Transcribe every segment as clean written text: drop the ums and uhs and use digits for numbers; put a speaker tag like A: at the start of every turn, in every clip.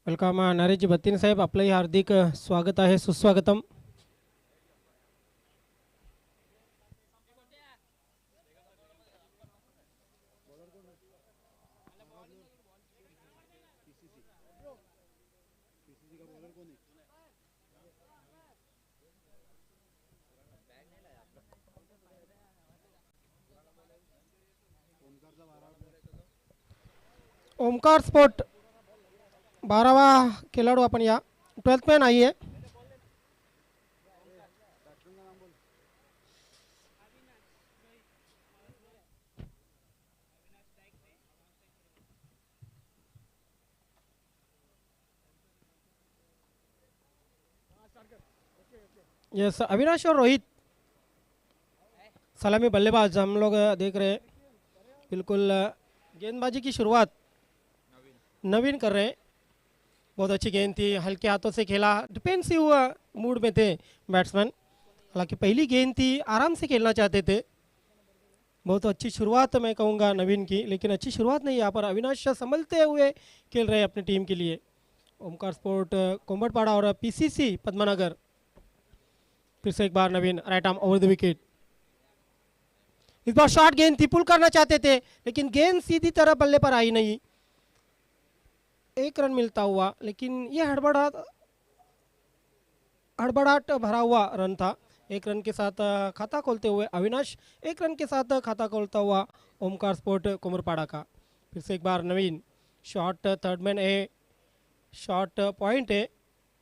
A: Welcome Naresh बत्तीन साहेब, आपलंही हार्दिक स्वागत आहे, सुस्वागतम. ओमकार स्पोर्ट 12वा खिलाडू आपण या 12th मॅन आई आहे. यस, अविनाश और रोहित सलामी बल्लेबाज हम लोग देख रहे हैं. बिल्कुल गेंदबाजी की शुरुआत नवीन कर रहे हैं. बहुत अच्छी गेंद थी, हल्के हाथों से खेला, डिफेंसिव मूड में थे बैट्समैन. हालांकि पहली गेंद थी, आराम से खेलना चाहते थे. बहुत अच्छी शुरुआत मैं कहूँगा नवीन की, लेकिन अच्छी शुरुआत नहीं. यहाँ पर अविनाश संभलते हुए खेल रहे हैं अपनी टीम के लिए. ओमकार स्पोर्ट कोम्बड़पाड़ा और पीसीसी पद्मनगर. फिर से एक बार Naveen, right arm over the wicket. इस बार शॉर्ट गेंद थी, पुल करना चाहते थे, लेकिन गेंद सीधी तरह बल्ले पर आई नहीं. एक रन मिलता हुआ, लेकिन ये हड़बड़ाहट भरा हुआ रन था. एक रन के साथ खाता खोलते हुए अविनाश, एक रन के साथ खाता खोलता हुआ ओमकार स्पोर्ट कोमरपाड़ा का. फिर से एक बार नवीन, शॉट थर्ड मैन है, शॉट पॉइंट है,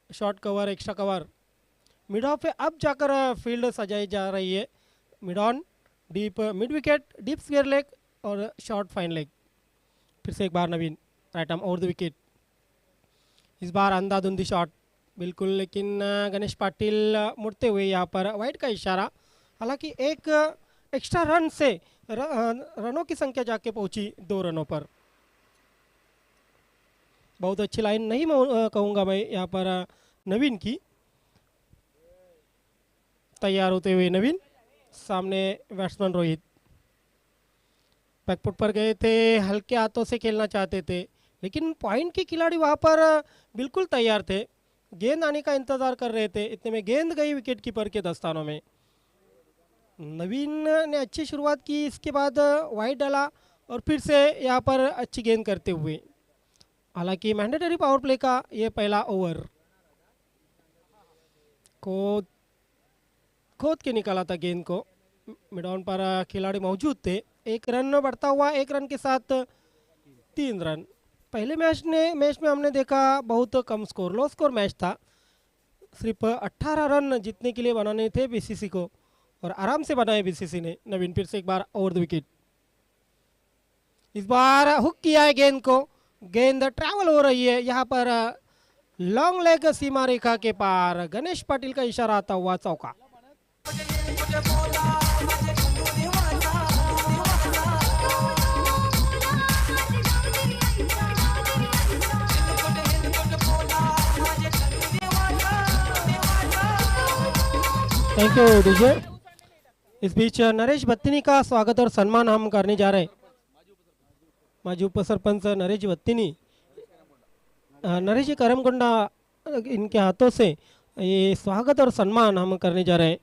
A: shot cover, extra cover. Mid off पे अब जाकर फील्ड सजाई जा रही है. Mid on, deep mid wicket, deep square leg और शॉर्ट फाइन लेग. फिर से एक बार Naveen, right arm over the wicket. इस बार अंधाधुंधी शॉट बिल्कुल, लेकिन गणेश पाटिल मुड़ते हुए यहाँ पर वाइड का इशारा. हालांकि एक एक्स्ट्रा रन से रनों की संख्या जाके पहुंची 2 रनों पर. बहुत अच्छी लाइन नहीं कहूँगा मैं यहाँ पर नवीन की. तैयार होते हुए नवीन, सामने बैट्समैन रोहित. बैकफुट पर गए थे, हल्के हाथों से खेलना चाहते थे, लेकिन पॉइंट के खिलाड़ी वहाँ पर बिल्कुल तैयार थे, गेंद आने का इंतज़ार कर रहे थे. इतने में गेंद गई विकेट कीपर के दस्तानों में. नवीन ने अच्छी शुरुआत की, इसके बाद वाइड डाला और फिर से यहाँ पर अच्छी गेंद करते हुए. हालांकि मैंडेटरी पावर प्ले का ये पहला ओवर को खोद के निकाला था गेंद को. मिड ऑन पर खिलाड़ी मौजूद थे. एक रन बढ़ता हुआ, एक रन के साथ 3 रन. पहले मैच में हमने देखा बहुत कम स्कोर, लो स्कोर मैच था. सिर्फ 18 रन जीतने के लिए बनाने थे बीसीसी को, और आराम से बनाए बीसीसी ने. नवीन फिर से एक बार ओवर द विकेट. इस बार हुक किया है गेंद को, गेंद ट्रैवल हो रही है. यहाँ पर लॉन्ग लेग सीमा रेखा के पार, गणेश पाटिल का इशारा आता हुआ चौका. Thank you DJ. इस बीच नरेश बत्तीनी का स्वागत और सम्मान हम करने जा रहे हैं. माजी उपसरपंच नरेश बत्तीनी, नरेश जी करमगुंडा, इनके हाथों से ये स्वागत और सम्मान हम करने जा रहे हैं.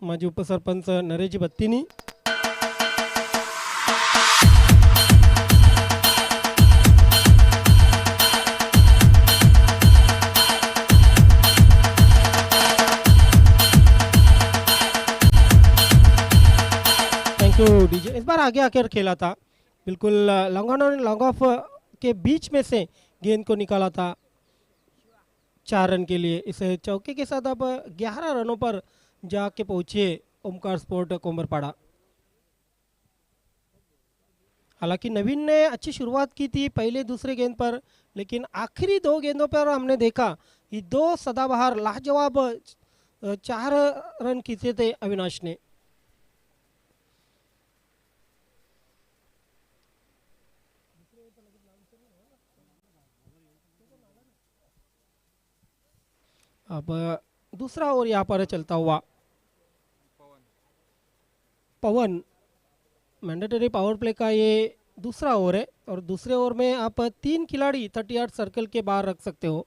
A: माजी उपसरपंच नरेश बत्तीनी. डीजे इस बार आगे आकर खेला था, बिल्कुल लॉन्ग ऑन और लॉन्ग ऑफ के बीच में से गेंद को निकाला था 4 रन के लिए. इस चौके के साथ अब 11 रनों पर जाके पहुंचे ओमकार स्पोर्ट कोम्बरपाड़ा. हालांकि नवीन ने अच्छी शुरुआत की थी पहले दूसरे गेंद पर, लेकिन आखिरी 2 गेंदों पर हमने देखा ये 2 सदाबहार लाजवाब 4 रन खींचे थे अविनाश ने. अब दूसरा ओवर यहाँ पर चलता हुआ पवन, मैंडेटरी पावर प्ले का ये दूसरा ओवर है और दूसरे ओवर में आप 3 खिलाड़ी 30 यार्ड सर्कल के बाहर रख सकते हो।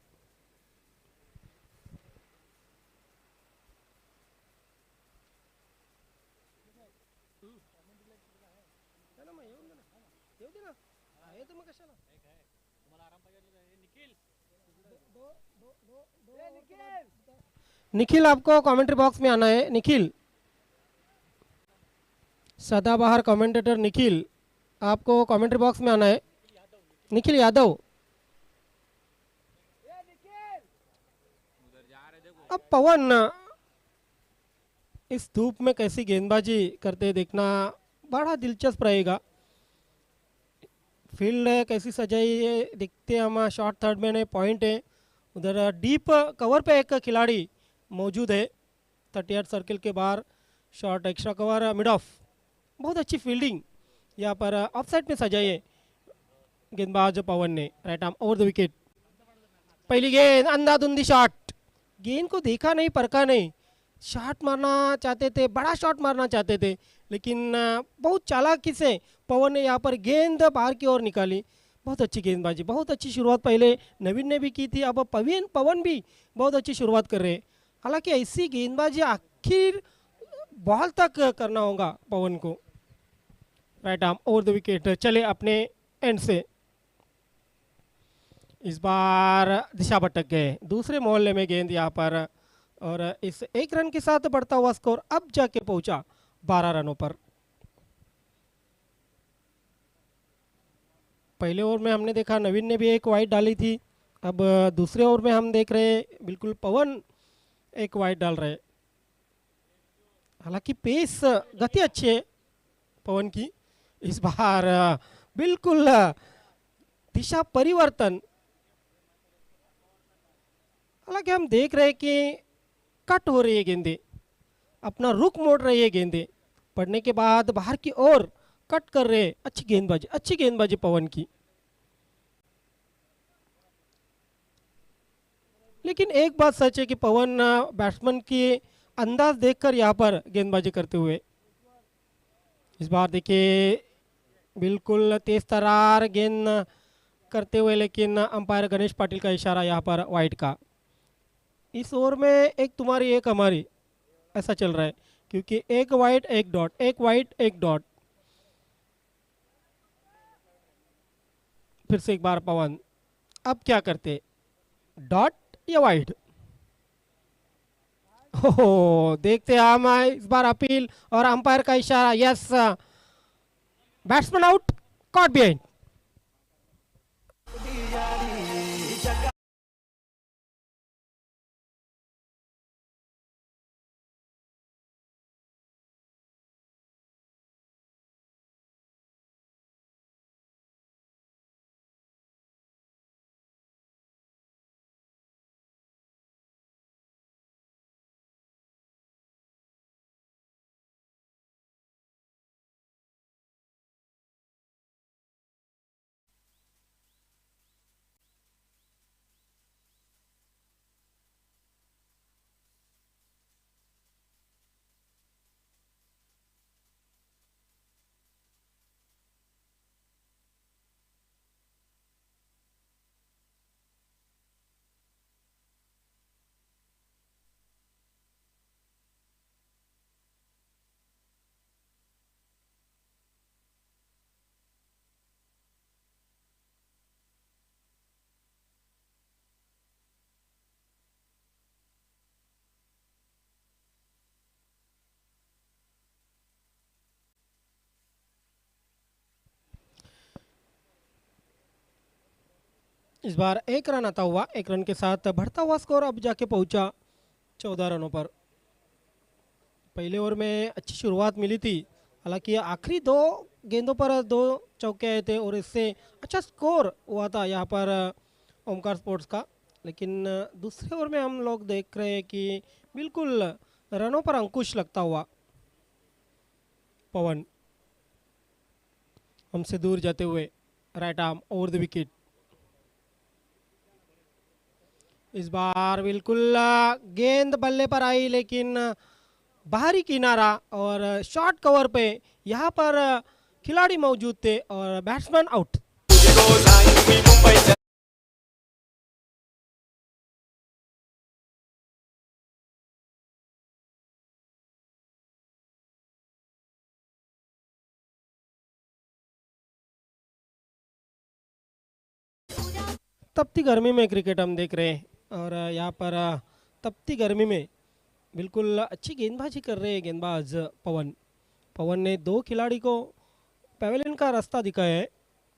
A: निखिल, आपको कमेंट्री बॉक्स में आना है। निखिल, सदाबहार कमेंटेटर निखिल, आपको कमेंट्री बॉक्स में आना है। निखिल यादव। अब पवन इस धूप में कैसी गेंदबाजी करते देखना बड़ा दिलचस्प रहेगा। फील्ड कैसी सजाई है देखते हम। शॉर्ट थर्ड में पॉइंट है, उधर डीप कवर पे एक खिलाड़ी मौजूद है 30 यार्ड सर्कल के बाहर। Short extra cover mid of, बहुत अच्छी फील्डिंग यहाँ पर ऑफ साइड में सजाई है गेंदबाज पवन ने। Right arm over the wicket. पहली गेंद अंधाधुंधी शॉट, गेंद को देखा नहीं परखा नहीं, शॉट मारना चाहते थे, बड़ा शॉट मारना चाहते थे, लेकिन बहुत चालाकी से पवन ने यहाँ पर गेंद बाहर की ओर निकाली। बहुत अच्छी गेंदबाजी, बहुत अच्छी शुरुआत पहले नवीन ने भी की थी, अब पवन भी बहुत अच्छी शुरुआत कर रहे हैं। हालांकि ऐसी गेंदबाजी आखिर बॉल तक करना होगा पवन को। Right arm over the wicket, चले अपने एंड से। इस बार दिशा भटक गए, दूसरे मोहल्ले में गेंद यहाँ पर, और इस 1 रन के साथ बढ़ता हुआ स्कोर अब जाके पहुंचा 12 रनों पर। पहले ओवर में हमने देखा नवीन ने भी एक वाइड डाली थी, अब दूसरे ओवर में हम देख रहे हैं बिल्कुल पवन एक वाइड डाल रहे। हालांकि पेस गति अच्छी है पवन की। इस बार बिल्कुल दिशा परिवर्तन, हालांकि हम देख रहे हैं कि कट हो रही है गेंदे, अपना रुख मोड़ रही है गेंदे, पड़ने के बाद बाहर की ओर कट कर रहे। अच्छी गेंदबाजी पवन की। लेकिन एक बात सच है कि पवन बैट्समैन की अंदाज देखकर यहाँ पर गेंदबाजी करते हुए। इस बार देखिए बिल्कुल तेज तरार गेंद करते हुए, लेकिन अंपायर गणेश पाटिल का इशारा यहाँ पर वाइड का। इस ओवर में एक तुम्हारी एक हमारी ऐसा चल रहा है, क्योंकि एक वाइड एक डॉट, एक वाइड एक डॉट। फिर से एक बार पवन, अब क्या करते, डॉट या वाइड? हो देखते हम इस बार अपील और अंपायर का इशारा। Yes, batsman out, caught behind. इस बार 1 रन आता हुआ, 1 रन के साथ बढ़ता हुआ स्कोर अब जाके पहुंचा 14 रनों पर। पहले ओवर में अच्छी शुरुआत मिली थी, हालांकि आखिरी 2 गेंदों पर 2 चौके आए थे और इससे अच्छा स्कोर हुआ था यहाँ पर ओमकार स्पोर्ट्स का। लेकिन दूसरे ओवर में हम लोग देख रहे हैं कि बिल्कुल रनों पर अंकुश लगता हुआ पवन हमसे दूर जाते हुए। Right arm over the wicket. इस बार बिल्कुल गेंद बल्ले पर आई, लेकिन बाहरी किनारा और शॉर्ट कवर पे यहाँ पर खिलाड़ी मौजूद थे और बैट्समैन आउट। तपती गर्मी में क्रिकेट हम देख रहे हैं और यहाँ पर तपती गर्मी में बिल्कुल अच्छी गेंदबाजी कर रहे हैं गेंदबाज पवन। पवन ने दो खिलाड़ी को पवेलियन का रास्ता दिखाया है।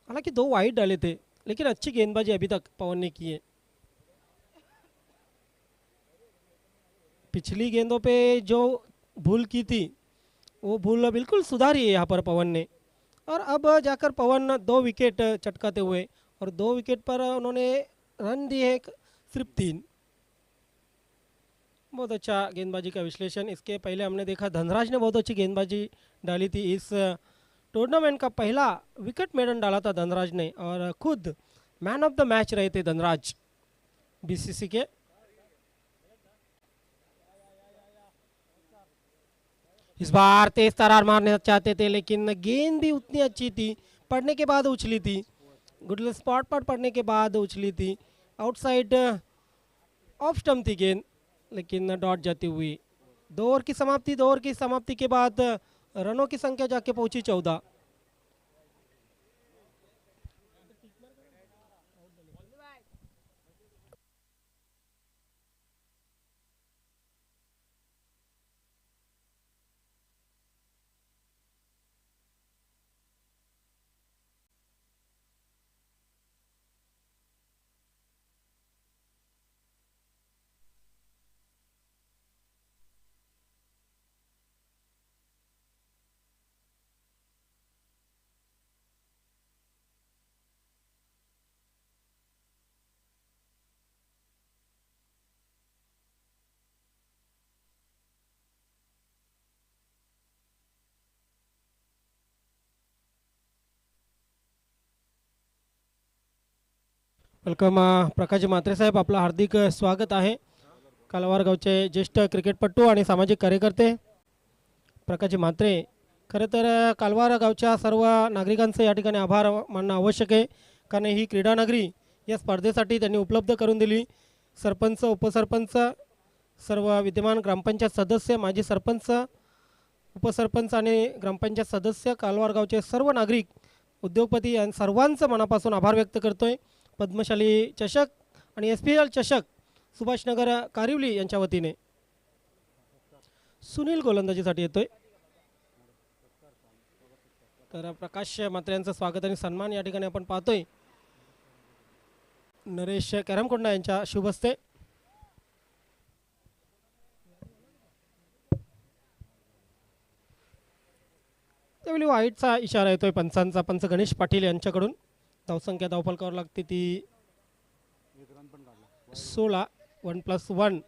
A: हालांकि दो वाइड डाले थे लेकिन अच्छी गेंदबाजी अभी तक पवन ने की है। पिछली गेंदों पे जो भूल की थी वो भूल बिल्कुल सुधारी है यहाँ पर पवन ने। और अब जाकर पवन दो विकेट चटकाते हुए और दो विकेट पर उन्होंने रन दिए सिर्फ 3। बहुत अच्छा गेंदबाजी का विश्लेषण। इसके पहले हमने देखा धनराज ने बहुत अच्छी गेंदबाजी डाली थी। इस टूर्नामेंट का पहला विकेट मेडन डाला था धनराज ने और खुद मैन ऑफ द मैच रहे थे धनराज बीसीसी के। इस बार तेज तरार मारने चाहते थे लेकिन गेंद भी उतनी अच्छी थी, पड़ने के बाद उछली थी, गुडल स्पॉट पर पड़ने के बाद उछली थी। आउटसाइड ऑफ स्टंप थी गेंद लेकिन डॉट जाती हुई। 2 ओवर की समाप्ति, 2 ओवर की समाप्ति के बाद रनों की संख्या जाके पहुंची 14। वेलकम प्रकाशजी म्हात्रे साहेब, आपलं हार्दिक स्वागत आहे। कालवार गावचे ज्येष्ठ क्रिकेटपटू आणि सामाजिक कार्यकर्ते प्रकाशजी म्हात्रे। खरं तर कालवार गावच्या सर्व नागरिकांचे या ठिकाणी आभार मानणं आवश्यक आहे, कारण ही क्रीडा नगरी या स्पर्धेसाठी त्यांनी उपलब्ध करून दिली। सरपंच, उपसरपंच, सर्व विद्यमान ग्रामपंचायत सदस्य, माजी सरपंच, उपसरपंच आणि ग्रामपंचायत सदस्य, कालवार गावचे सर्व नागरिक, उद्योगपती आणि सर्वांचं मनापासून आभार व्यक्त करतोय। पद्मशाली चषक आणि SPL चषक सुभाषनगर कारिवली यांच्या वतीने सुनील गोलंदाजीसाठी येतोय। तर प्रकाश म्हात्रे यांचं स्वागत आणि सन्मान या ठिकाणी आपण पाहतोय नरेश कॅरमकोंडा यांच्या शुभ हस्ते। त्यावेळी वाईटचा इशारा येतोय पंचांचा, पंच गणेश पाटील यांच्याकडून। धावसंख्या धावफलकावर लागते ती 16, 1+1।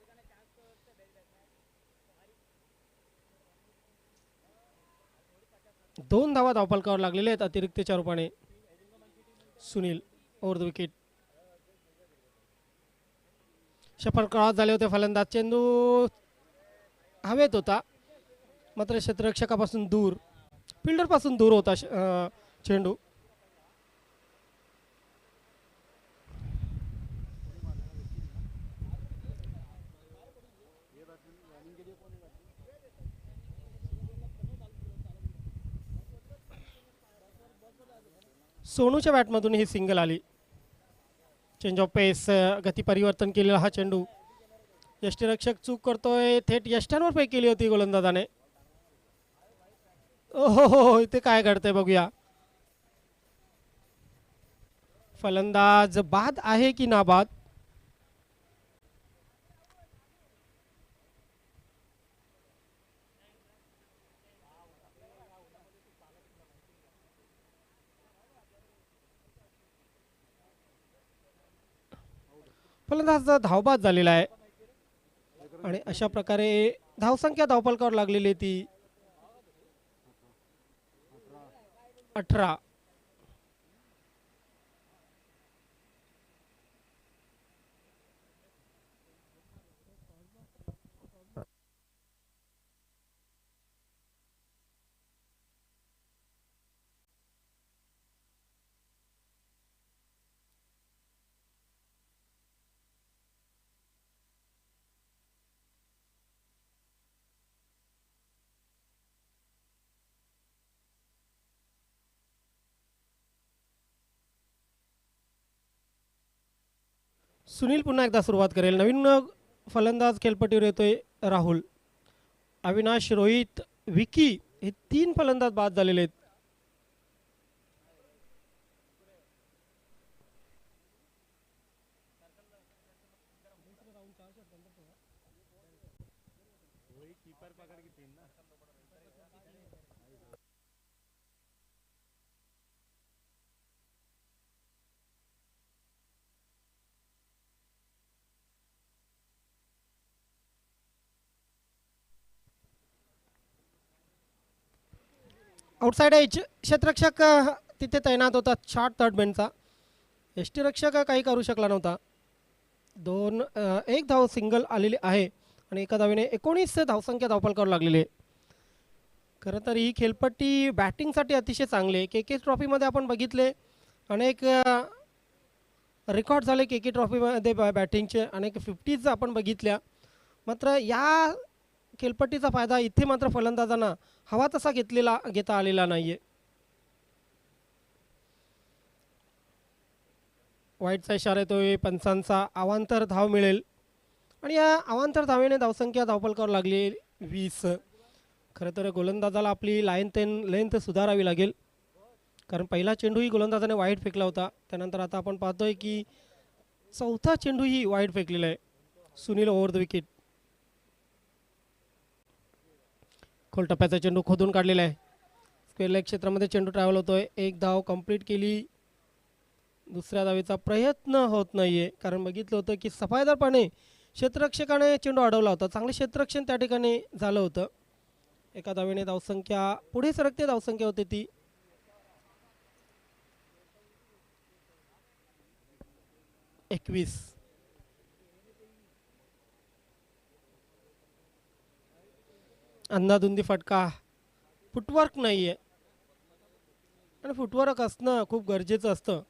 A: दोन धावा धावफलकावर लागलेले आहेत अतिरिक्तच्या रूपाने। Sunil over the wicket. Shuffle cross झाले होते, फलंदाज चेंडू हवेत होता मात्र क्षेत्ररक्षकापासून दूर, फिल्डर पासून दूर होता चेंडू। सोनूच्या बॅटमधून ही सिंगल आली। चेंज ऑफ पेस, गती परिवर्तन केलेला हा चेंडू यष्टीरक्षक चूक करतोय, थेट यष्ट्यांवर फेक केली होती गोलंदाजाने। ओहो, इथे काय घडतंय बघूया। फलंदाज बाद आहे की नाबाद? फलंदाज धावबाद झालेला आहे आणि अशा प्रकारे धावसंख्या धावफलकावर लागलेली ती 18। सुनील पुन्हा एकदा सुरुवात करेल. नवीन फलंदाज खेळपट्टीवर येतोय राहुल. अविनाश, रोहित, विकी हे 3 फलंदाज बाद झालेले आहेत. आउटसाइड एज क्षेत्ररक्षक तिथे तैनात होता शॉर्ट थर्ड मॅनचा. यष्टीरक्षक काही करू शकला नव्हता. 1 धाव सिंगल आलेली आहे आणि एका धावेने 19 धावसंख्या धावफलकावर लागलेली आहे. खरं तर ही खेळपट्टी बॅटिंगसाठी अतिशय चांगली आहे. के ट्रॉफीमध्ये आपण बघितले अनेक रेकॉर्ड झाले के ट्रॉफीमध्ये बॅटिंगचे, अनेक 50s आपण बघितल्या. मात्र या खेळपट्टीचा फायदा इथे मात्र फलंदाजांना हवा तसा घेता आलेला नाही आहे. वाईटचा इशारा येतोय. पंचांचा अवांतर धाव मिळेल आणि या अवांतर धावेने धावसंख्या धावफलकावर लागली 20. खरं तर गोलंदाजाला आपली लेंथ सुधारावी लागेल, कारण पहिला चेंडूही गोलंदाजाने वाईट फेकला होता. त्यानंतर आता आपण पाहतोय की चौथा चेंडूही वाईट फेकलेला आहे. Sunil over the wicket. खोल टप्प्याचा चेंडू खोदून काढलेला आहे. स्क्वेअर लेग क्षेत्रामध्ये चेंडू ट्रॅव्हल होतोय. 1 धाव कंप्लीट केली. दुसऱ्या धावेचा प्रयत्न होत नाहीये, कारण बघितलं होतं की सफाईदारपणे क्षेत्ररक्षकाने चेंडू अडवला होता. चांगले क्षेत्ररक्षण त्या ठिकाणी झालं होतं. एका धावेने धावसंख्या पुढे सरकते. धावसंख्या होते ती 21. अंधाधुंदी फटका. फुटवर्क नाही आहे आणि फुटवर्क असणं खूप गरजेचं असतं.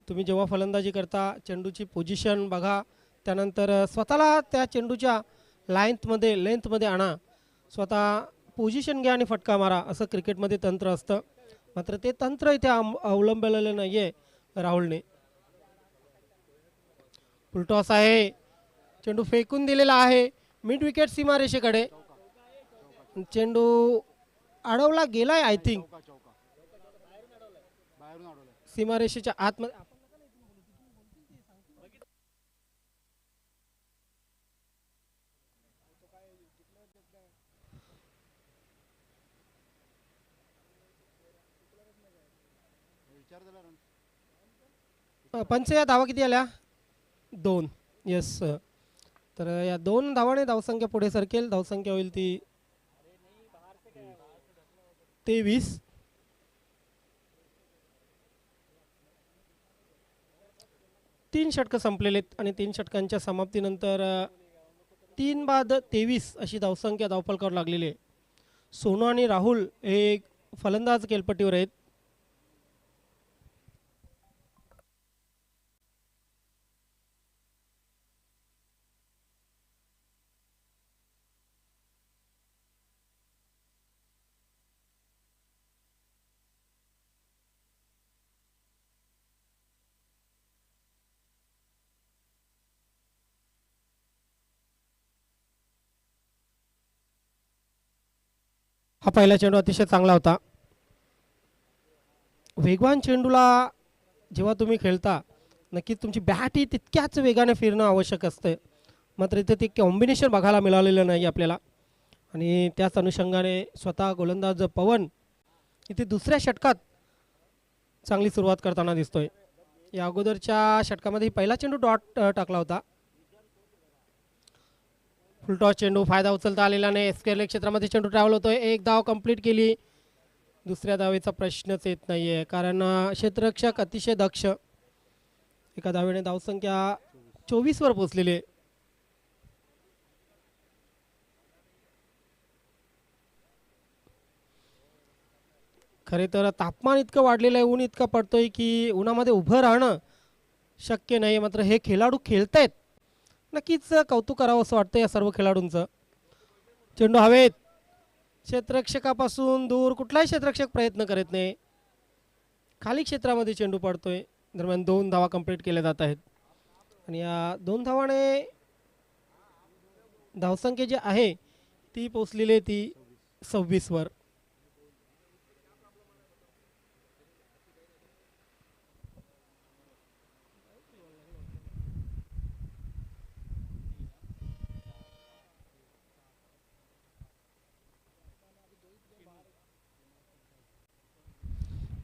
A: तुम्ही जेव्हा फलंदाजी करता चेंडूची पोझिशन बघा, त्यानंतर स्वतःला त्या चेंडूच्या लेंथमध्ये आणा, स्वतः पोझिशन घ्या आणि फटका मारा, असं क्रिकेटमध्ये तंत्र असतं. मात्र ते तंत्र इथे अवलंबलेलं नाही आहे राहुलने. फुलटॉस आहे. चेंडू फेकून दिलेला आहे मिड विकेट सीमारेषेकडे. चेंडू अडवला गेलाय आय थिंक सीमारेषेच्या आतमध्ये. पंच या धावा किती आल्या? 2. येस. तर या 2 धावाने धावसंख्या पुढे सरकेल. धावसंख्या होईल ती 23. तीन षटकं संपलेले आहेत आणि 3 षटकांच्या समाप्तीनंतर 3 बाद 23 अशी धावसंख्या धावफलकावर लागलेली आहे. सोनू आणि राहुल हे फलंदाज खेळपट्टीवर आहेत. हा पहिला चेंडू अतिशय चांगला होता. वेगवान चेंडूला जेव्हा तुम्ही खेळता नक्कीच तुमची बॅट ही तितक्याच वेगाने फिरणं आवश्यक असतं. मात्र इथे ते कॉम्बिनेशन बघायला मिळालेलं नाही आपल्याला आणि त्याच अनुषंगाने स्वतः गोलंदाज पवन इथे दुसऱ्या षटकात चांगली सुरुवात करताना दिसतोय. या अगोदरच्या षटकामध्ये पहिला चेंडू डॉट टाकला होता. फुलटॉस चेंडू, फायदा उचलता आलेला नाही. स्क्वेअर लेग क्षेत्रामध्ये चेंडू ट्रॅव्हल होतोय. 1 धाव कंप्लीट केली. दुसऱ्या धावेचा प्रश्नच येत नाही आहे, कारण क्षेत्ररक्षक अतिशय दक्ष. एका धावेने धावसंख्या 24 वर पोहोचलेली आहे. खरे तर तापमान इतकं वाढलेलं आहे, ऊन इतकं पडतोय की उन्हामध्ये उभं राहणं शक्य नाही. मात्र हे खेळाडू खेळतायत, नक्कीच कौतुक करावं असं वाटतं या सर्व खेळाडूंचं. चेंडू हवेत. क्षेत्ररक्षकापासून दूर कुठलाही क्षेत्ररक्षक प्रयत्न करत नाही. खाली क्षेत्रामध्ये चेंडू पडतोय. दरम्यान 2 धावा कंप्लीट केल्या जात आहेत. आणि या 2 धावाने धावसंख्या जी आहे ती पोचलेली आहे ती 26 वर.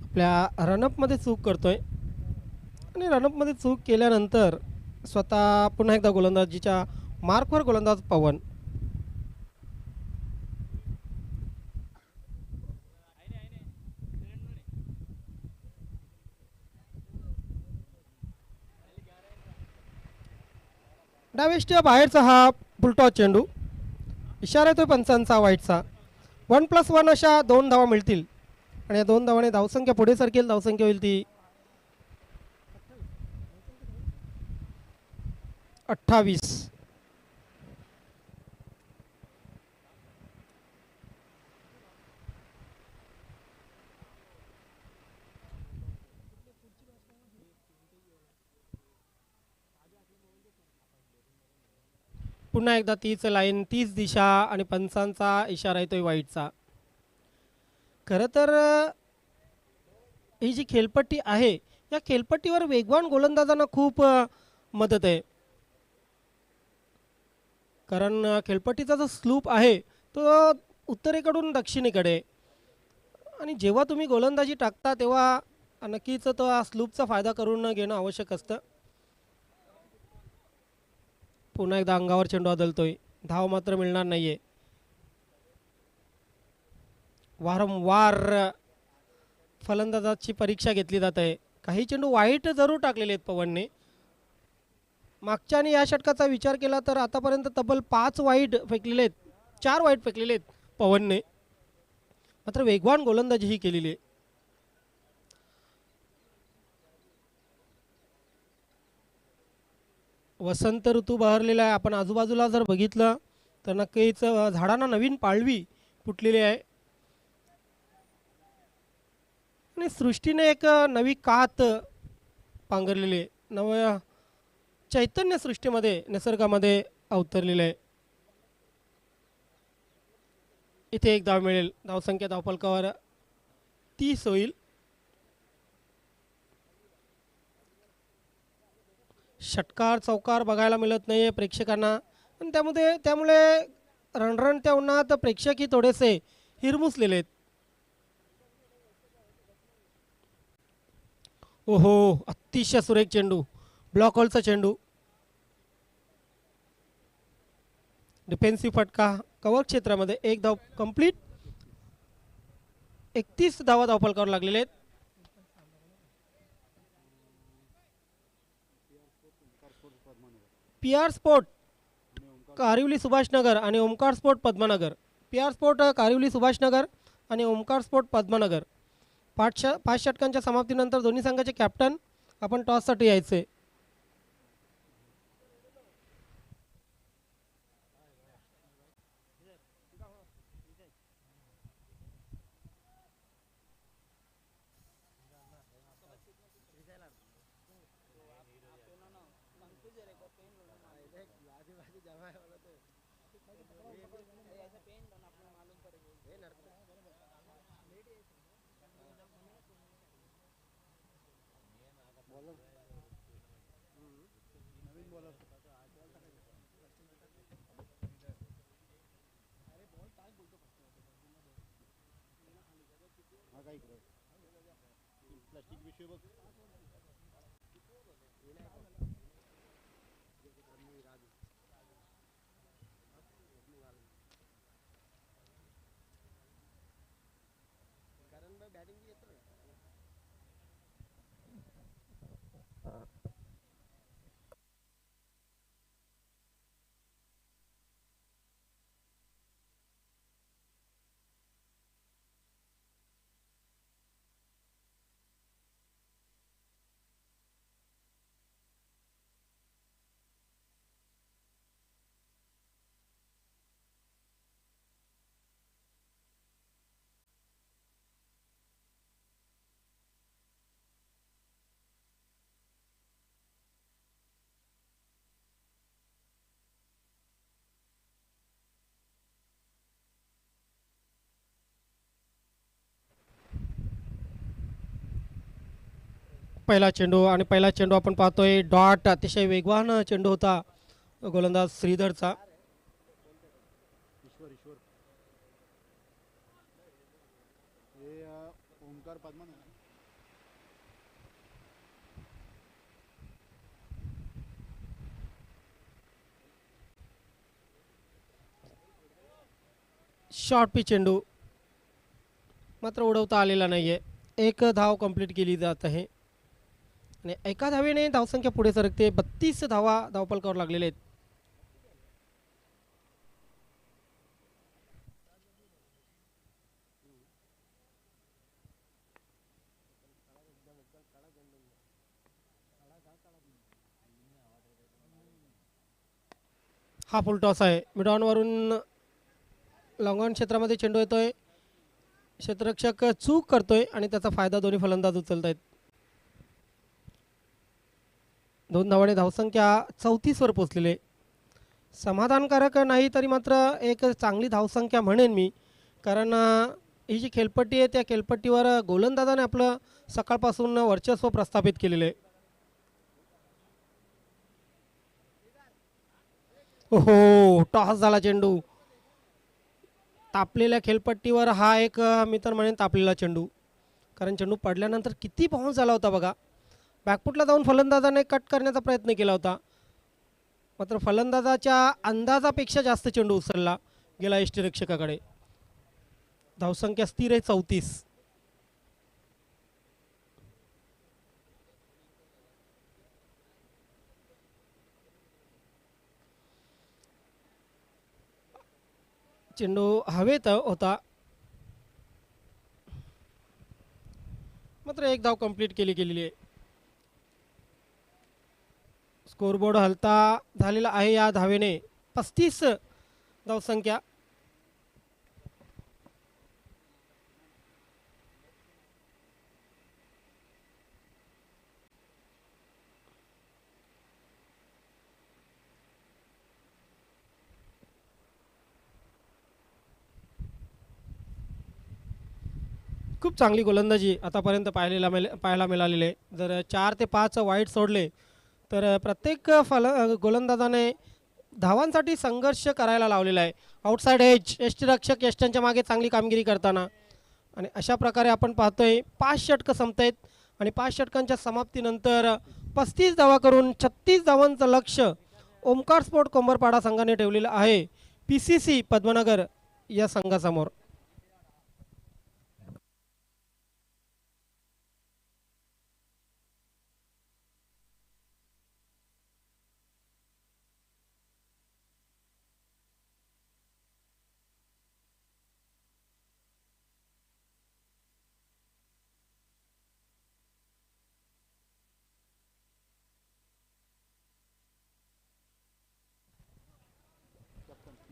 A: आपल्या रनअपमध्ये चूक करतोय आणि रनअपमध्ये चूक केल्यानंतर स्वतः पुन्हा एकदा गोलंदाजीच्या मार्कवर गोलंदाज पवन. डावेष्टीया बाहेरचा हा फुलटॉस चेंडू, इशारा येतोय पंचांचा वाईटचा. 1+1 अशा 2 धावा मिळतील आणि या 2 धावाने धावसंख्या पुढे सरकेल. धावसंख्या होईल ती 28. पुन्हा एकदा तीच लाईन, तीच दिशा आणि पंचांचा इशारा येतोय वाईटचा. खरं तर ही जी खेळपट्टी आहे या खेळपट्टीवर वेगवान गोलंदाजांना खूप मदत आहे. कारण खेळपट्टीचा जो स्लूप आहे तो उत्तरेकडून दक्षिणेकडे, आणि जेव्हा तुम्ही गोलंदाजी टाकता तेव्हा नक्कीच तो स्लूपचा फायदा करून घेणं आवश्यक असतं. पुन्हा एकदा अंगावर चेंडू आदळतोय, धाव मात्र मिळणार नाहीये. वारंवार फलंदाजाची परीक्षा घेतली जात आहे. काही चेंडू वाईट जरूर टाकलेले आहेत पवनने. मागच्या आणि या षटकाचा विचार केला तर आतापर्यंत तब्बल 5 वाईट फेकलेले आहेत, 4 वाईट फेकलेले आहेत पवनने. मात्र वेगवान गोलंदाजी ही केलेली आहे. वसंत ऋतू बहरलेला आहे. आपण आजूबाजूला जर बघितलं तर नक्कीच झाडांना नवीन पाळवी फुटलेली आहे आणि सृष्टीने एक नवी कात पांघरलेली आहे. नव चैतन्य सृष्टीमध्ये, निसर्गामध्ये अवतरलेलं आहे. इथे एक धाव मिळेल. धावसंख्या धावफलकावर 30 होईल. षटकार चौकार बघायला मिळत नाही आहे प्रेक्षकांना आणि त्यामुळे रणरणत्या उन्हात प्रेक्षकही थोडेसे हिरमुसलेले आहेत. ओहो, अतिशय सुरेख चेंडू, ब्लॉक होलचा चेंडू. डिफेन्सिव्ह फटका कव्हर क्षेत्रामध्ये. एक धाव कंप्लीट. 31 धावा धावफलकावर लागलेले आहेत. PR स्पोर्ट कारिवली सुभाषनगर आणि Omkar sport Padmanagar. PR sport Karivali Subhashnagar आणि ओमकार स्पोर्ट पद्मनगर. 5 षटकांच्या समाप्तीनंतर दोन्ही संघाचे कॅप्टन आपण टॉससाठी यायचे. पहिला चेंडू आणि पहिला चेंडू आपण पाहतोय डॉट अतिशय वेगवान चेंडू होता गोलंदाज श्रीधरचा.
B: ईश्वर ईश्वर हे ओंकार पद्मन आहे ना.
A: शॉर्ट पिच चेंडू मात्र उडवता आलेला नाहीये. एक धाव कंप्लीट केली जात आहे आणि एका धावेने धावसंख्या पुढे सरकते. 32 धावा धावपलकावर लागलेले आहेत. हा फुल टॉस आहे. मिडॉनवरून लॉंग ऑन क्षेत्रामध्ये चेंडू येतोय. क्षेत्ररक्षक चूक करतोय आणि त्याचा फायदा दोन्ही फलंदाज उचलत आहेत. 2 धावाने धावसंख्या 34 वर पोहोचलेले. समाधानकारक नाही तरी मात्र एक चांगली धावसंख्या म्हणेन मी, कारण ही जी खेळपट्टी आहे त्या खेळपट्टीवर गोलंदाजाने आपलं सकाळपासून वर्चस्व प्रस्थापित केलेलं आहे. हो, टॉस झाला चेंडू. तापलेल्या खेळपट्टीवर हा एक मी तर म्हणेन तापलेला चेंडू, कारण चेंडू पडल्यानंतर किती बाउन्स झाला होता बघा. बॅकफुटला जाऊन फलंदाजाने कट करण्याचा प्रयत्न केला होता, मात्र फलंदाजाच्या अंदाजापेक्षा जास्त चेंडू उचलला गेला यष्टीरक्षकाकडे. धावसंख्या स्थिर आहे 34. चेंडू हवेत होता, मात्र एक धाव कंप्लीट केली गेलेली आहे. स्कोरबोर्ड हलता झालेला आहे या धावेने. 35 धावसंख्या. खूप चांगली गोलंदाजी आतापर्यंत पाहायला मिळालेली आहे. जर 4 ते 5 वाईट सोडले तर प्रत्येक गोलंदाजाने धावांसाठी संघर्ष करायला लावलेला आहे. आउटसाइड एज यष्टीरक्षक यष्ट्यांच्या मागे चांगली कामगिरी करताना, आणि अशा प्रकारे आपण पाहतोय 5 षटकं संपतायत आणि 5 षटकांच्या समाप्तीनंतर 35 धावा करून 36 धावांचं लक्ष ओमकार स्पोर्ट कोंबरपाडा संघाने ठेवलेलं आहे PCC पद्मनगर या संघासमोर.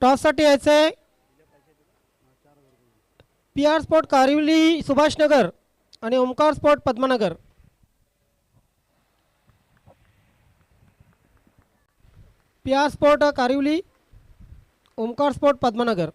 A: टॉससाठी यायचंय PR स्पोर्ट कारिवली सुभाषनगर आणि Omkar sport Padmanagar. PR sport Karivali, Omkar sport Padmanagar.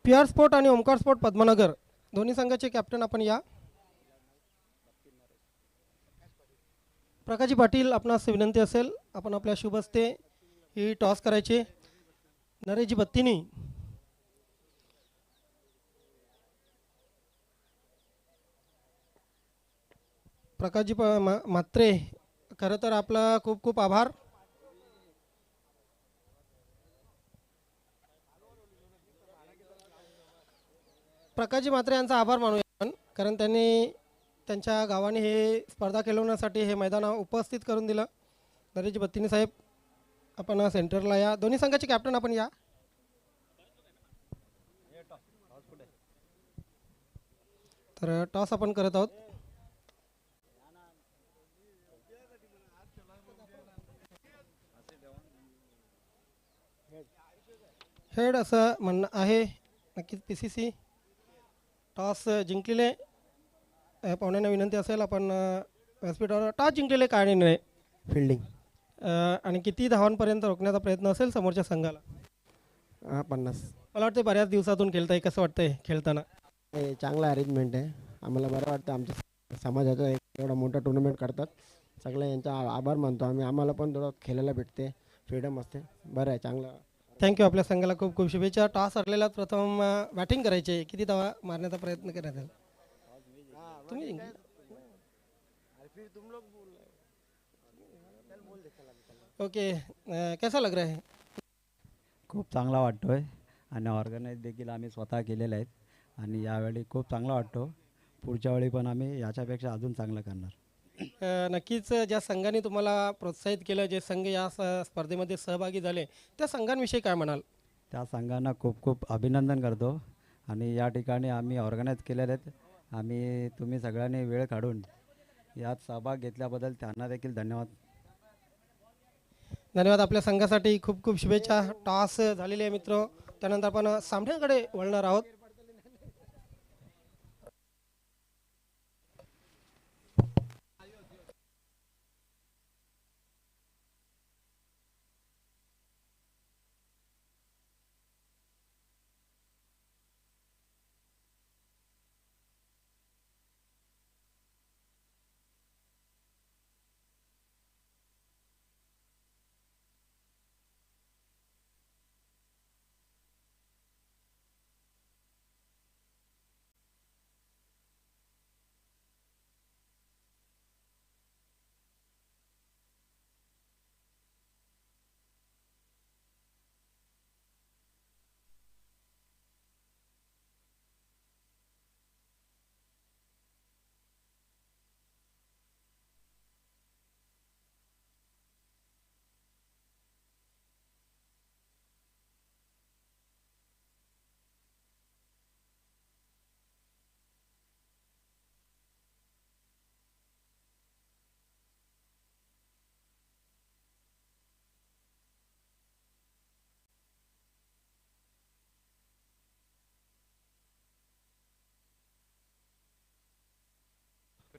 A: P R sport आणि ओमकार स्पोर्ट पद्मनगर दोन्ही संघाचे कॅप्टन आपण या. प्रकाशजी पाटील आपणास विनंती असेल आपण आपल्या शुभ हस्ते ही टॉस करायची. नरेशजी बत्तीनी प्रकाशजी म्हात्रे खरं तर आपला खूप खूप आभार. प्रकाशजी म्हात्रे यांचा आभार मानूया आपण, कारण त्यांनी त्यांच्या गावाने हे स्पर्धा खेळवण्यासाठी हे मैदान उपस्थित करून दिलं. नरेशजी बत्तीनी साहेब आपण सेंटरला या. दोन्ही संघाचे कॅप्टन आपण या. तर टॉस आपण करत आहोत. हेड असं म्हणणं आहे. नक्कीच पी सी सी टॉस जिंकलेले. पाहुण्यांना विनंती असेल आपण व्यासपीठावर टॉस जिंकलेले काय नाही
C: फिल्डिंग
A: आणि किती धावांपर्यंत रोखण्याचा प्रयत्न असेल समोरच्या संघाला.
C: 50.
A: मला वाटतं बऱ्याच दिवसातून खेळताय, कसं वाटतंय खेळताना?
C: हे चांगलं अरेंजमेंट आहे. आम्हाला बरं वाटतं आमच्या समाजाचं एवढा मोठा टुर्नामेंट करतात. सगळे यांचा आभार मानतो आम्ही. आम्हाला पण थोडं खेळायला भेटते, फ्रीडम असते. बरं आहे, चांगलं.
A: थँक्यू. आपल्या संघाला खूप खूप शुभेच्छा. टॉस हरलेला प्रथम बॅटिंग करायचे. किती धावा मारण्याचा प्रयत्न करण्यात आला? तुम्ही जिंकले. ओके, कैसा लग रहा है?
D: खूप चांगला वाटतो आहे आणि ऑर्गनाईज देखील आम्ही स्वतः केलेले आहेत आणि यावेळी खूप चांगला वाटतो. पुढच्या वेळी पण आम्ही याच्यापेक्षा अजून चांगलं करणार.
A: नक्कीच ज्या संघाने तुम्हाला प्रोत्साहित केलं, जे संघ या स्पर्धेमध्ये सहभागी झाले, त्या संघांविषयी काय म्हणाल?
D: त्या संघांना खूप खूप अभिनंदन करतो आणि या ठिकाणी आम्ही ऑर्गनाईज केलेले आहेत. आम्ही तुम्ही सगळ्यांनी वेळ काढून यात सहभाग घेतल्याबद्दल त्यांना देखील धन्यवाद.
A: धन्यवाद. आपल्या संघासाठी खूप खूप शुभेच्छा. टॉस झालेले आहे मित्र. त्यानंतर आपण सामन्याकडे वळणार आहोत.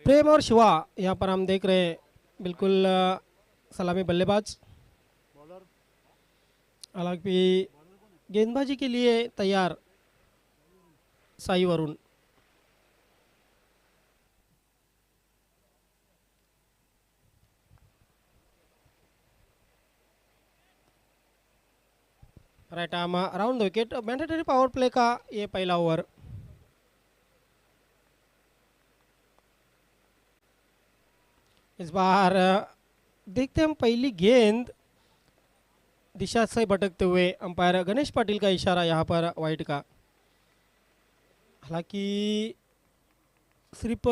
A: प्रेम और शिवा यहाँ पर हम देख रहे हैं, बिल्कुल सलामी बल्लेबाज,
B: बॉलर
A: हालांकि गेंदबाजी के लिए तैयार Sai Varun. Right arm around the wicket. Mandatory power play का ये पहला ओवर. इस बार देखते हम पहली गेंद दिशा से भटकते हुए अंपायर गणेश पाटिल का इशारा यहाँ पर वाइड का. हालांकि सिर्फ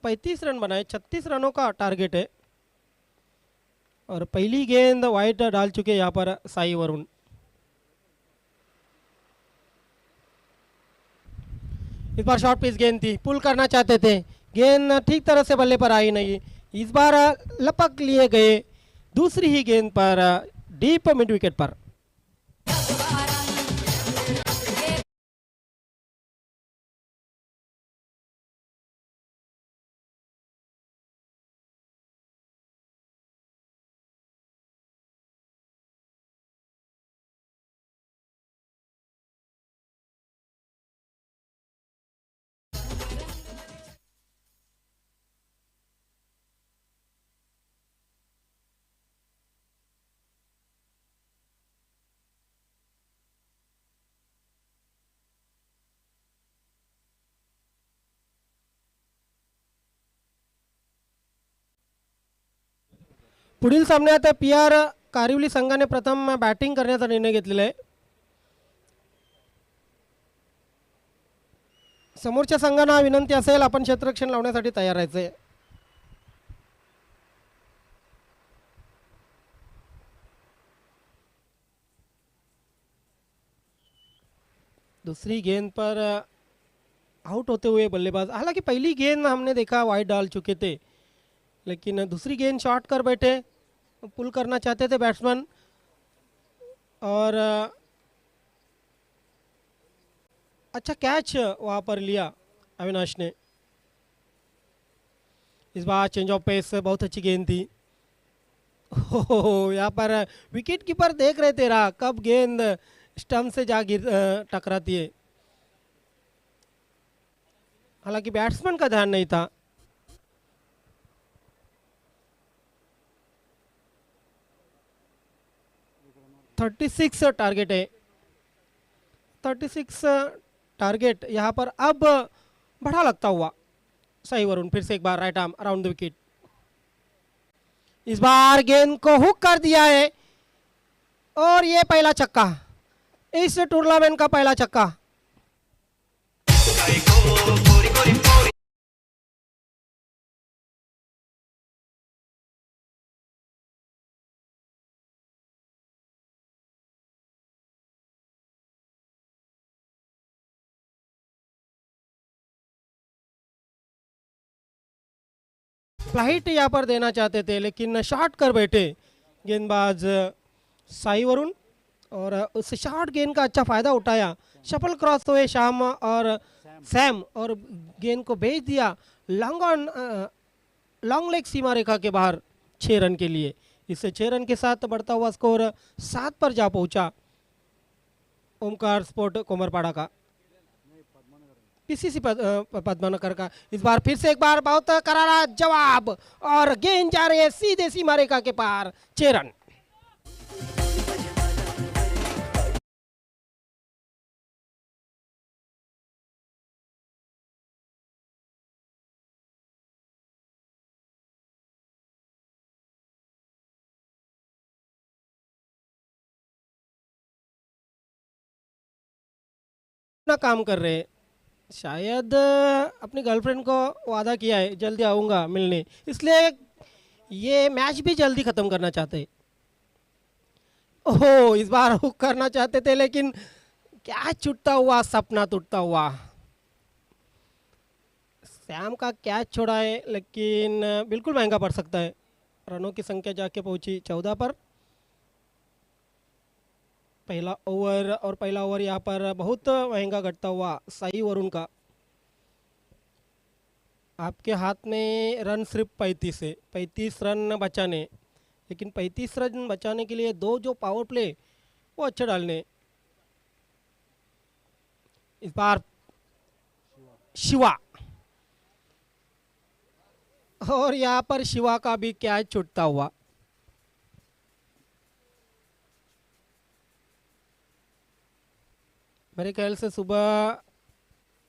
A: 35 रन बनाए, 36 रनों का टारगेट है और पहली गेंद वाइड डाल चुके यहाँ पर साई वरुण. इस बार शॉर्ट पिच गेंद थी, पुल करना चाहते थे, गेंद ठीक तरह से बल्ले पर आई नहीं. इस बार लपक लिए गए दूसरी ही गेंद पर डीप मिड विकेट पर. पुढील सामन्यात पी आर कारिवली संघाने प्रथम बॅटिंग करण्याचा निर्णय घेतलेला आहे. समोरच्या संघांना विनंती असेल आपण क्षेत्ररक्षण लावण्यासाठी तयार राहायचे. दूसरी गेंद पर आउट होते हुए बल्लेबाज. हालांकि पहली गेंद हमने देखा वाइड डाल चुके थे, लेकिन दूसरी गेंद शॉट कर बैठे. पुल करना चाहते थे बैट्समैन और अच्छा कैच वहाँ पर लिया अविनाश ने. इस बार चेंज ऑफ पेस, बहुत अच्छी गेंद थी. हो यहाँ पर विकेट कीपर देख रहे थे रहा कब गेंद स्टंप से जा गिर टकराती है. हालांकि बैट्समैन का ध्यान नहीं था. $36 टारगेट है. 36 टारगेट यहाँ पर अब बढ़ा लगता हुआ सही वरुण. फिर से एक बार right arm around the wicket. इस बार गेंद को हुक कर दिया है और ये पहला छक्का, इस टूर्नामेंट का पहला छक्का. फ्लाइट यहाँ पर देना चाहते थे लेकिन शॉट कर बैठे गेंदबाज साई वरुण और उस शॉर्ट गेंद का अच्छा फ़ायदा उठाया. शफल क्रॉस हुए शाम और सैम और गेंद को भेज दिया लॉन्ग लेग सीमा रेखा के बाहर 6 रन के लिए. इससे 6 रन के साथ बढ़ता हुआ स्कोर 7 पर जा पहुंचा ओमकार स्पोर्ट कोमरपाड़ा का. पीसीसी पद्मनगर का. इस बार फिर से एक बार बहुत करारा जवाब और गेंद जा रही है सीधे सीमा रेखा के पार. 6 रन. ना काम कर रहे, शायद अपनी गर्लफ्रेंड को वादा किया है जल्दी आऊँगा मिलने, इसलिए ये मैच भी जल्दी ख़त्म करना चाहते. ओहो इस बार हुक करना चाहते थे लेकिन क्या छूटता हुआ सपना टूटता हुआ. सैम का कैच छोड़ा है लेकिन बिल्कुल महंगा पड़ सकता है. रनों की संख्या जाके पहुंची 14 पर. पहला ओवर यहाँ पर बहुत महंगा घटता हुआ साई वरुण का. आपके हाथ में रन सिर्फ 35 है, 35 रन बचाने, लेकिन 35 रन बचाने के लिए 2 जो पावर प्ले वो अच्छे डालने. इस बार शिवा और यहाँ पर शिवा का भी कैच छूटता हुआ. मेरे ख्याल से सुबह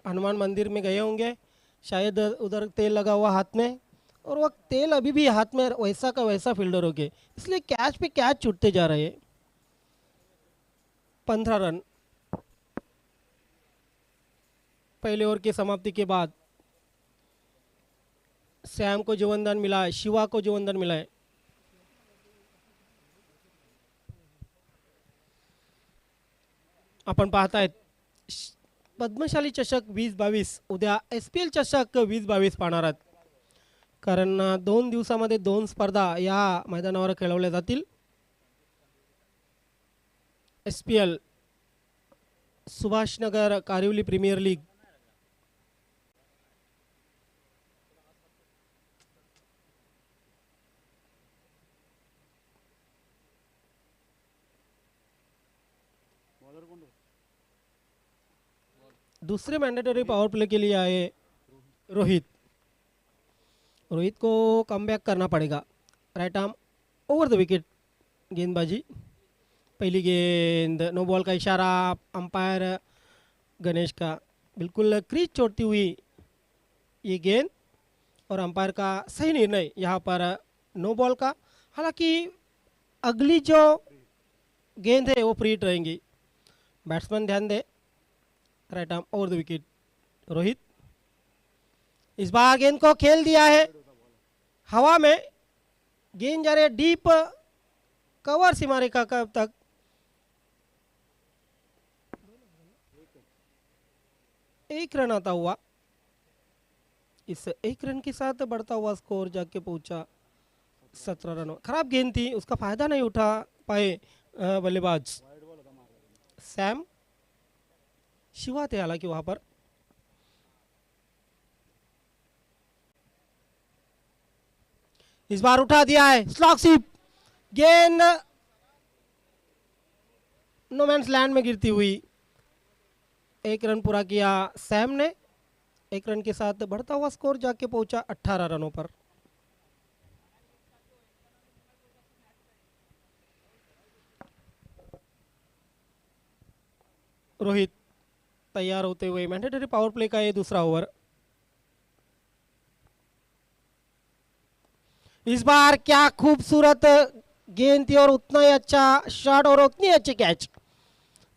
A: हनुमान मंदिर में गए होंगे, शायद उधर तेल लगा हुआ हाथ में और वो तेल अभी भी हाथ में वैसा का वैसा फील्डर हो गए, इसलिए कैच पे कैच छूटते जा रहे हैं. 15 रन पहले ओवर की समाप्ति के बाद. सैम को जीवनदान मिला है, शिवा को जीवनदान मिला है. आपण पाहतायत पद्मशाली चषक 2022 उद्या SPL चषक 2022 पाहणार आहात, कारण 2 दिवसामध्ये 2 स्पर्धा या मैदानावर खेळवल्या जातील. SPL Subhashnagar Karivali premier league. दूसरे मैंडेटरी पावर प्ले के लिए आए रोहित. रोहित को कमबैक करना पड़ेगा. Right arm over the wicket गेंदबाजी. पहली गेंद नो बॉल का इशारा अंपायर गणेश का. बिल्कुल क्रीज छोड़ती हुई ये गेंद और अंपायर का सही निर्णय यहाँ पर नो बॉल का. हालांकि अगली जो गेंद है वो फ्री हिट रहेंगी। बैट्समैन ध्यान दे, right arm over the wicket. Rohit इस बार गेंद को खेल दिया है हवा में, गेंद जा रही है डीप कवर सीमा रेखा तक। एक रन आता हुआ, इस एक रन के साथ बढ़ता हुआ स्कोर जाके पहुंचा 17 रन। खराब गेंद थी, उसका फायदा नहीं उठा पाए बल्लेबाज सैम। शिवा थे हालांकि वहां पर। इस बार उठा दिया है स्लॉग स्वीप, गेंद नो मैंस लैंड में गिरती हुई। एक रन पूरा किया सैम ने, एक रन के साथ बढ़ता हुआ स्कोर जाके पहुंचा 18 रनों पर। रोहित तैयार होते हुए मैंडेटरी पावर प्ले का ये दूसरा ओवर। इस बार क्या खूबसूरत गेंद थी और उतना ही अच्छा शॉट और उतनी अच्छी कैच,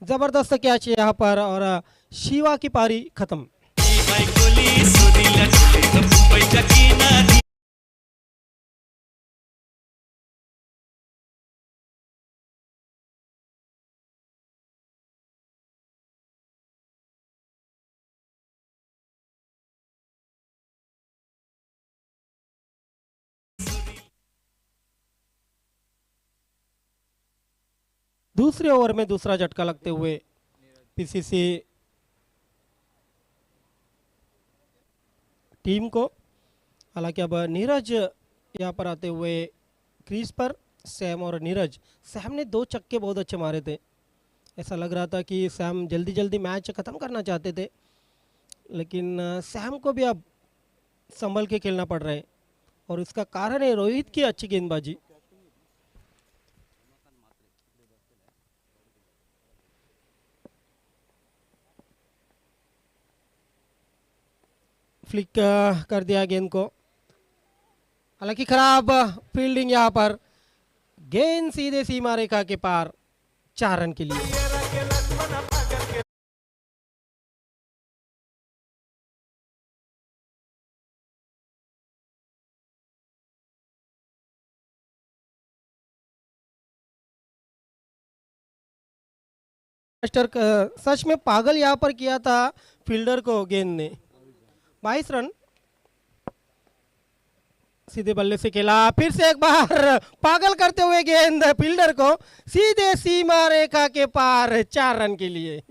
A: जबरदस्त कैच यहाँ पर, और शिवा की पारी खत्म। दूसरे ओवर में दूसरा झटका लगते हुए पीसीसी टीम को। हालांकि अब नीरज यहाँ पर आते हुए क्रीज पर। सैम और नीरज, सैम ने 2 छक्के बहुत अच्छे मारे थे, ऐसा लग रहा था कि सैम जल्दी जल्दी मैच ख़त्म करना चाहते थे, लेकिन सैम को भी अब संभल के खेलना पड़ रहा है, और इसका कारण है रोहित की अच्छी गेंदबाजी। फ्लिक कर दिया गेंद को, हालांकि खराब फील्डिंग यहाँ पर। गेंद सीधे सीमा रेखा के पार, 4 रन के लिए। सच में पागल यहाँ पर किया था फील्डर को गेंद ने। 22 रन सीधे बल्ले से खेला, फिर से एक बार पागल करते हुए गेंद फील्डर को सीधे सीमा रेखा के पार, 4 रन के लिए।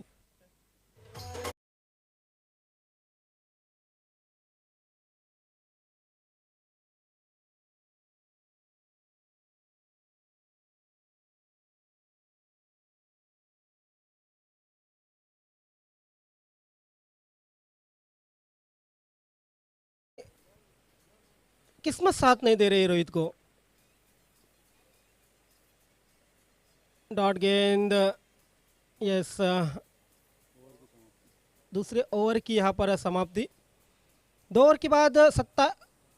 A: किस्मत साथ नहीं दे रही रोहित को। डॉट गेंद, यस, दूसरे ओवर की यहाँ पर समाप्ति। 2 ओवर के बाद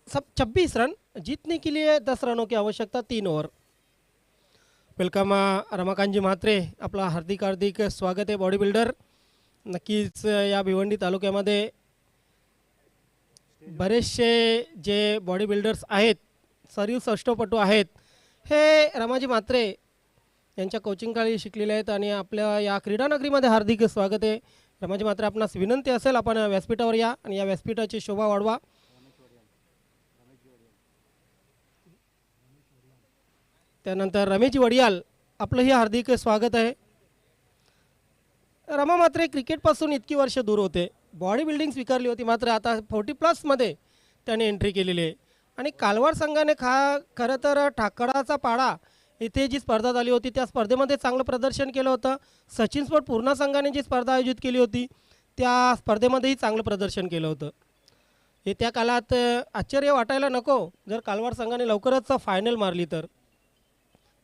A: 26 रन, जीतने के लिए 10 रनों की आवश्यकता, 3 ओवर। वेलकम रमाकांतजी म्हात्रे, आपला हार्दिक हार्दिक स्वागत आहे बॉडी बिल्डर। नक्कीच या भिवंडी तालुक्यामध्ये बरेचसे जे बॉडी बिल्डर्स आहेत, सरीव अष्टपटू आहेत, हे रमाजी म्हात्रे यांच्या कोचिंगखाली शिकलेले आहेत, आणि आपल्या या क्रीडानगरीमध्ये हार्दिक स्वागत आहे। रमाजी म्हात्रे, आपणास विनंती असेल आपण व्यासपीठावर या आणि या व्यासपीठाची शोभा वाढवा। त्यानंतर रमेशजी वडियाल, आपलंही हार्दिक स्वागत आहे। रमा म्हात्रे क्रिकेटपासून इतकी वर्ष दूर होते, बॉडी बिल्डिंग स्वीकारली होती, मात्र आता 40+ मध्ये त्याने एंट्री केलेली आहे। आणि कालवार संघाने खरं तर ठाकडाचा पाडा इथे जी स्पर्धा झाली होती त्या स्पर्धेमध्ये चांगलं प्रदर्शन केलं होतं। सचिन स्पोर्ट पूर्णा संघाने जी स्पर्धा आयोजित केली होती त्या स्पर्धेमध्येही चांगलं प्रदर्शन केलं होतं। येत्या काळात आश्चर्य वाटायला नको जर कालवार संघाने लवकरच फायनल मारली तर,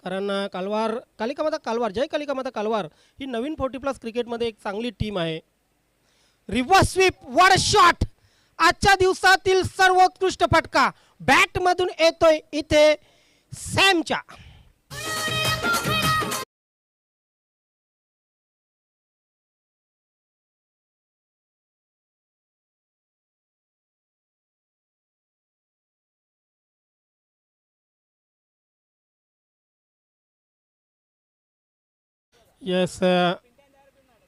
A: कारण कालिकामाता कालवार, जय कालिकामाता कालवार ही नवीन 40+ क्रिकेटमध्ये एक चांगली टीम आहे। Reverse sweep, what a shot! आजच्या दिवसातील सर्वोत्कृष्ट फटका बॅटमधून येतोय इथे सॅमच्या. येस,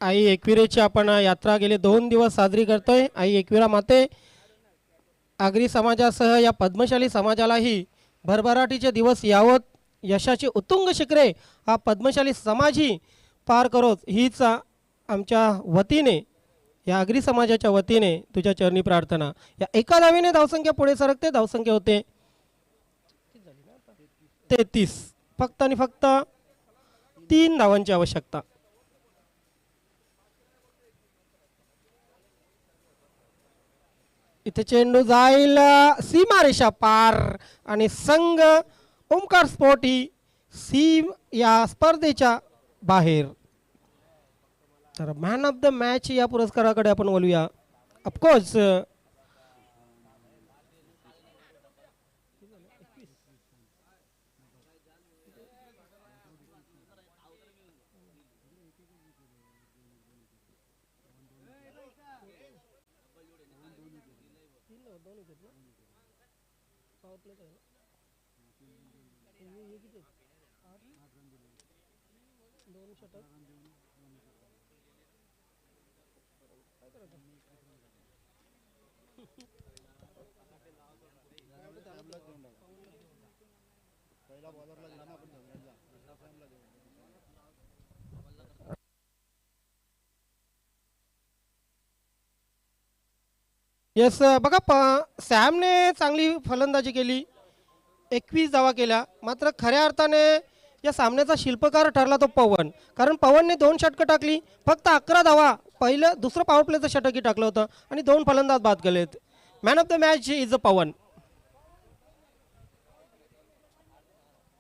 A: आई एकविरेची आपण यात्रा गेले 2 दिवस साजरी करतोय. आई एकविरा माते आगरी समाजासह या पद्मशाली समाजालाही भरभराटीचे दिवस यावत, यशाची उत्तुंग शिखरे हा पद्मशाली समाजही पार करोत, हीच आमच्या वतीने, या आगरी समाजाच्या वतीने तुझ्या चरणी प्रार्थना. या एका धावेने धावसंख्या पुढे सरकते. धावसंख्या होते 33. फक्त आणि फक्त 3 धावांची आवश्यकता. इथे चेंडू जाईल सीमारेषा पार आणि संघ ओमकार स्पोर्ट ही या स्पर्धेच्या बाहेर. तर मॅन ऑफ द मॅच या पुरस्काराकडे आपण बोलूया. ऑफकोर्स
B: पहिला बॉलरला दिला ना आपण सगळ्यांना.
A: येस, बघा सॅमने चांगली फलंदाजी केली, 21 धावा केल्या. मात्र खऱ्या अर्थाने या सामन्याचा शिल्पकार ठरला तो पवन, कारण पवनने 2 षटकं टाकली, फक्त 11 धावा. दुसरं पॉवर प्लेचं षटकही टाकलं होतं आणि 2 फलंदाज बाद केलेत. Man of the match is a Pawan.